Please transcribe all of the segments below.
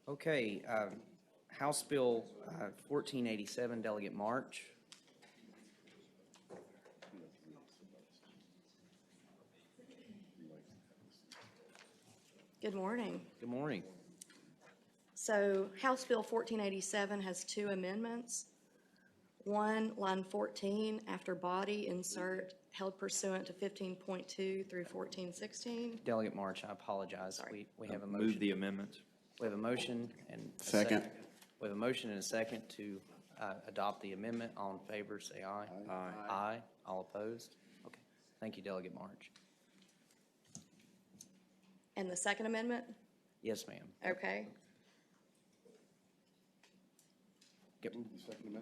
Okay, House Bill 1487, Delegate March. Good morning. Good morning. So House Bill 1487 has two amendments. One, line 14, after body, insert held pursuant to 15.2 through 1416. Delegate March, I apologize. Sorry. We have a motion. Move the amendment. We have a motion and a Second. We have a motion and a second to adopt the amendment. All in favor, say aye. Aye. Aye. All opposed? Okay. Thank you, Delegate March. And the second amendment? Yes, ma'am. Okay. Yep.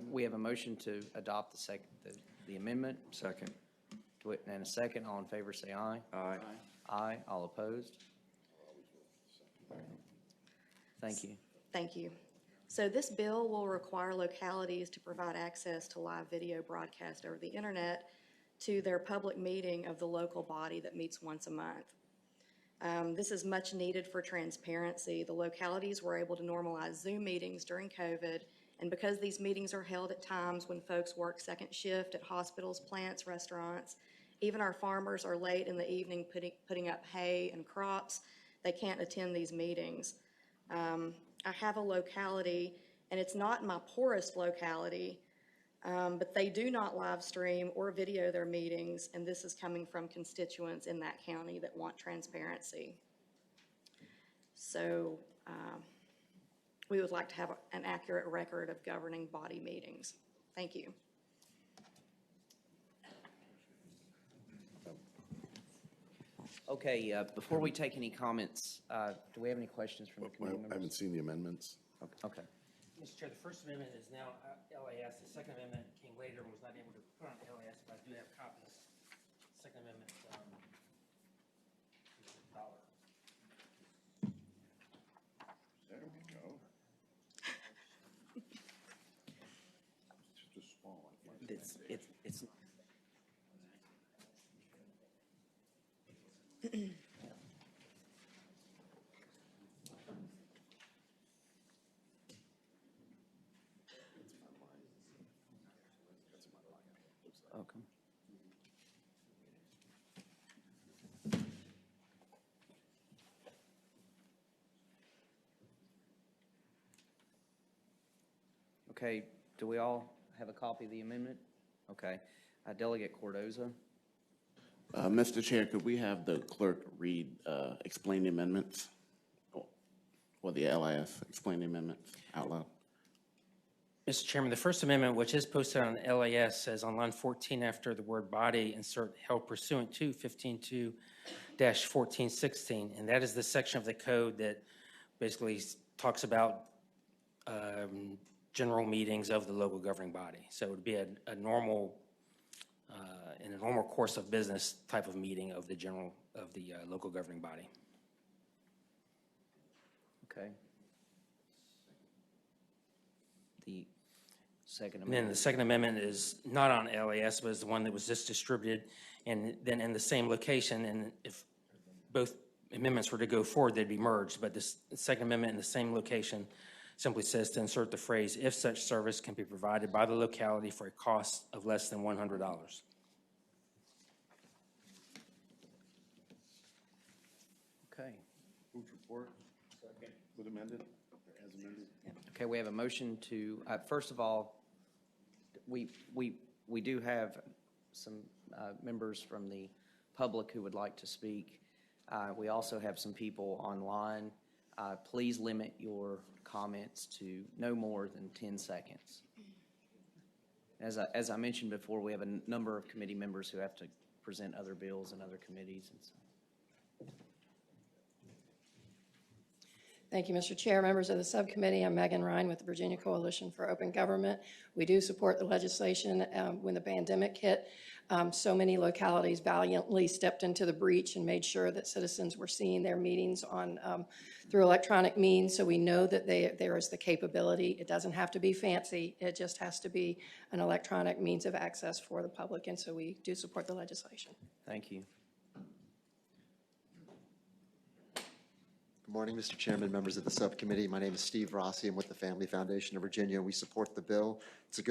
We have a motion to adopt the amendment. Second. And a second. All in favor, say aye. Aye. Aye. All opposed? Thank you. Thank you. So this bill will require localities to provide access to live video broadcast over the internet to their public meeting of the local body that meets once a month. This is much needed for transparency. The localities were able to normalize Zoom meetings during COVID, and because these meetings are held at times when folks work second shift at hospitals, plants, restaurants, even our farmers are late in the evening putting up hay and crops, they can't attend these meetings. I have a locality, and it's not my poorest locality, but they do not live stream or video their meetings, and this is coming from constituents in that county that want transparency. So we would like to have an accurate record of governing body meetings. Thank you. Okay, before we take any comments, do we have any questions from the committee I members? haven't seen the amendments. Okay. Mr. Chair, the First Amendment is now LAS. The Second Amendment came later and was not able to put on LAS, but I do have copies. Second Amendment, $1. There we go. It's just small. It's okay. Okay, do we all have a copy of the amendment? Okay. Delegate Cordoza. Mr. Chair, could we have the clerk read, explain the amendments? Or the LIS, explain the amendments out loud? Mr. Chairman, the First Amendment, which is posted on LAS, says on line 14 after the word body, insert held pursuant to 15.2-1416. And that is the section of the code that basically talks about general meetings of the local governing body. So it would be a normal, in a normal course of business type of meeting of the local governing body. Okay. The second And then amendment. the Second Amendment is not on LAS, but is the one that was just distributed, and then in the same location, and if both amendments were to go forward, they'd be merged, but the Second Amendment in the same location simply says to insert the phrase, if such service can be provided by the locality for a cost of less than $100. Okay. Move to report. Second. With amended, or as amended? Okay, we have a motion to, first of all, we do have some members from the public who would like to speak. We also have some people online. Please limit your comments to no more than 10 seconds. As I mentioned before, we have a number of committee members who have to present other bills in other committees. And so. Thank you, Mr. Chair. Members of the subcommittee, I'm Megan Ryan with the Virginia Coalition for Open Government. We do support the legislation. When the pandemic hit, so many localities valiantly stepped into the breach and made sure that citizens were seeing their meetings on through electronic means. So we know that there is the capability. It doesn't have to be fancy. It just has to be an electronic means of access for the public. And so we do support the legislation. Thank you. Good morning, Mr. Chairman, members of the subcommittee. My name is Steve Rossi. I'm with the Family Foundation of Virginia. We support the bill. It's a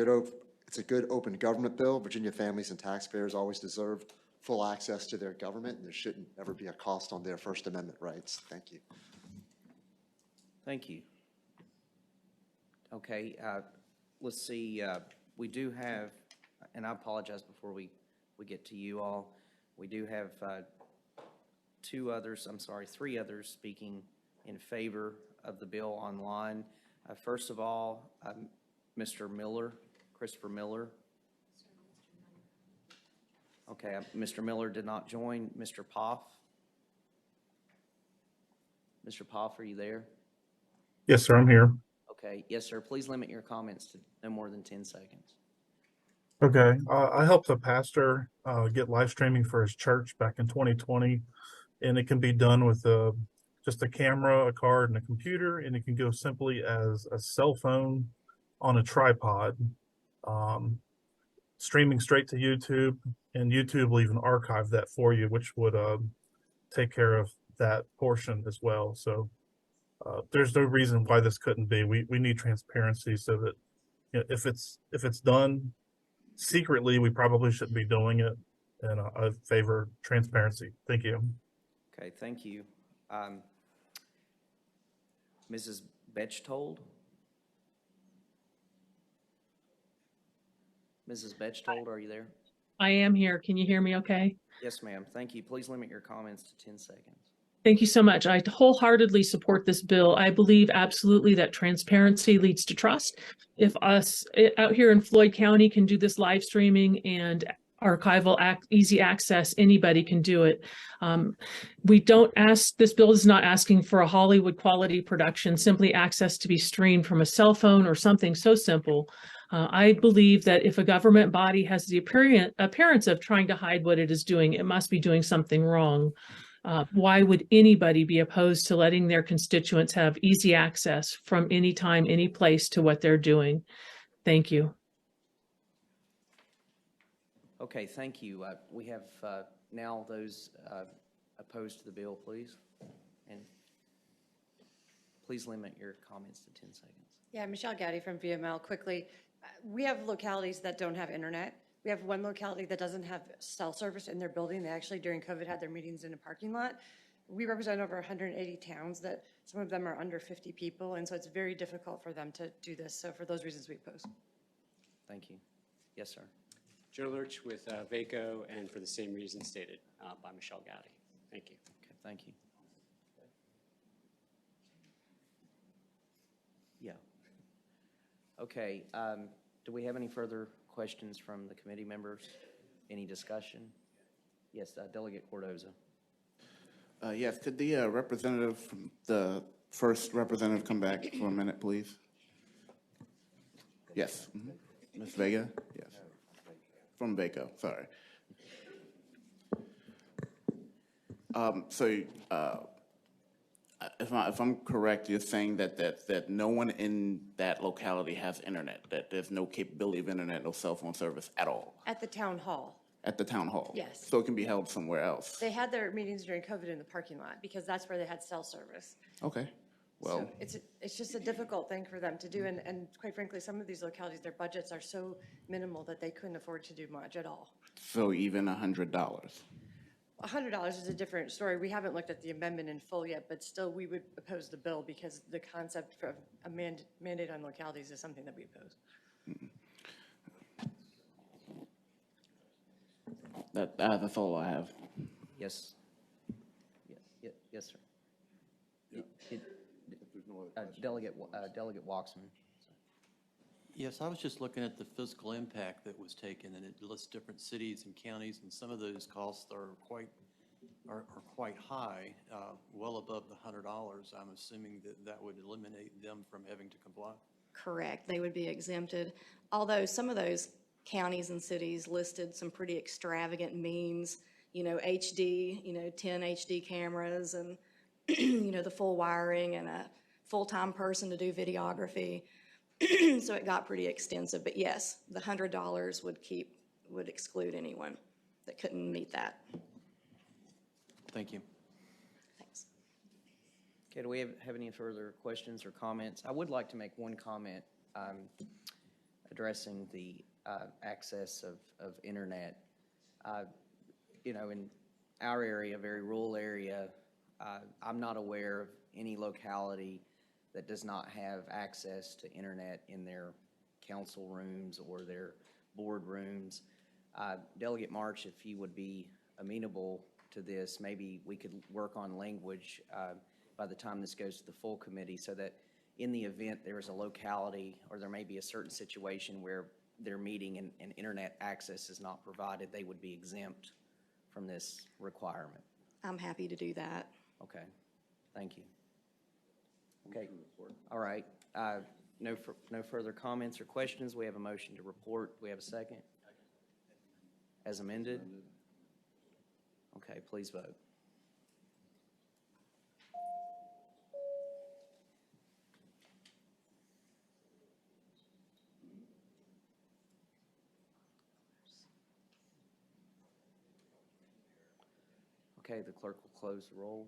good open government bill. Virginia families and taxpayers always deserve full access to their government, and there shouldn't ever be a cost on their First Amendment rights. Thank you. Thank you. Okay, let's see, we do have, and I apologize before we get to you all, we do have three others speaking in favor of the bill online. First of all, Mr. Miller, Christopher Miller. Okay, Mr. Miller did not join. Mr. Poff? Mr. Poff, are you there? Yes, sir, I'm here. Okay, yes, sir. Please limit your comments to no more than 10 seconds. Okay, I helped a pastor get live streaming for his church back in 2020, and it can be done with just a camera, a card, and a computer, and it can go simply as a cell phone on a tripod, streaming straight to YouTube, and YouTube will even archive that for you, which would take care of that portion as well. So there's no reason why this couldn't be. We need transparency so that, you know, if it's done secretly, we probably shouldn't be doing it, and I favor transparency. Thank you. Okay, thank you. Mrs. Bechtold? Mrs. Bechtold, are you there? I am here. Can you hear me okay? Yes, ma'am. Thank you. Please limit your comments to 10 seconds. Thank you so much. I wholeheartedly support this bill. I believe absolutely that transparency leads to trust. If us out here in Floyd County can do this live streaming and archival easy access, anybody can do it. This bill is not asking for a Hollywood quality production, simply access to be streamed from a cell phone or something so simple. I believe that if a government body has the appearance of trying to hide what it is doing, it must be doing something wrong. Why would anybody be opposed to letting their constituents have easy access from any time, any place to what they're doing? Thank you. Okay, thank you. We have now those opposed to the bill, please. And please limit your comments to 10 seconds. Yeah, Michelle Gowdy from VML. Quickly, we have localities that don't have internet. We have one locality that doesn't have cell service in their building. They actually, during COVID, had their meetings in a parking lot. We represent over 180 towns that some of them are under 50 people, and so it's very difficult for them to do this. So for those reasons, we oppose. Thank you. Yes, sir. Joe Lurch with VACO, and for the same reason stated by Michelle Gowdy. Thank you. Okay, thank you. Yeah. Okay, do we have any further questions from the committee members? Any discussion? Yes, Delegate Cordoza. Yes, could the representative, the first representative, come back for a minute, please? Yes. Ms. Vega? Yes. From VACO, sorry. If I'm correct, you're saying that no one in that locality has internet, that there's no capability of internet, no cell phone service at all? At the town hall. At the town hall? Yes. So it can be held somewhere else? They had their meetings during COVID in the parking lot because that's where they had cell service. Okay, well. So it's just a difficult thing for them to do. And quite frankly, some of these localities, their budgets are so minimal that they couldn't afford to do much at all. So even $100? $100 is a different story. We haven't looked at the amendment in full yet, but still we would oppose the bill because the concept for a mandate on localities is something that we oppose. That's all I have. Yes. Yes, sir. Delegate Waxman. Yes, I was just looking at the physical impact that was taken, and it lists different cities and counties, and some of those costs are quite high, well above the $100. I'm assuming that would eliminate them from having to comply. Correct. They would be exempted. Although some of those counties and cities listed some pretty extravagant means, HD, 10 HD cameras and, the full wiring and a full-time person to do videography. So it got pretty extensive. But yes, the $100 would exclude anyone that couldn't meet that. Thank you. Thanks. Okay, do we have any further questions or comments? I would like to make one comment addressing the access of internet. You know, in our area, very rural area, I'm not aware of any locality that does not have access to internet in their council rooms or their board rooms. Delegate March, if you would be amenable to this, maybe we could work on language by the time this goes to the full committee, so that in the event there is a locality or there may be a certain situation where their meeting and internet access is not provided, they would be exempt from this requirement. I'm happy to do that. Okay, thank you. Okay, all right. No further comments or questions. We have a motion to report. We have a second? As amended? Okay, please vote. Okay, the clerk will close the roll.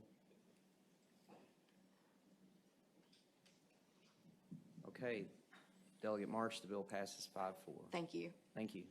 Okay, Delegate March, the bill passes 5-4. Thank you. Thank you.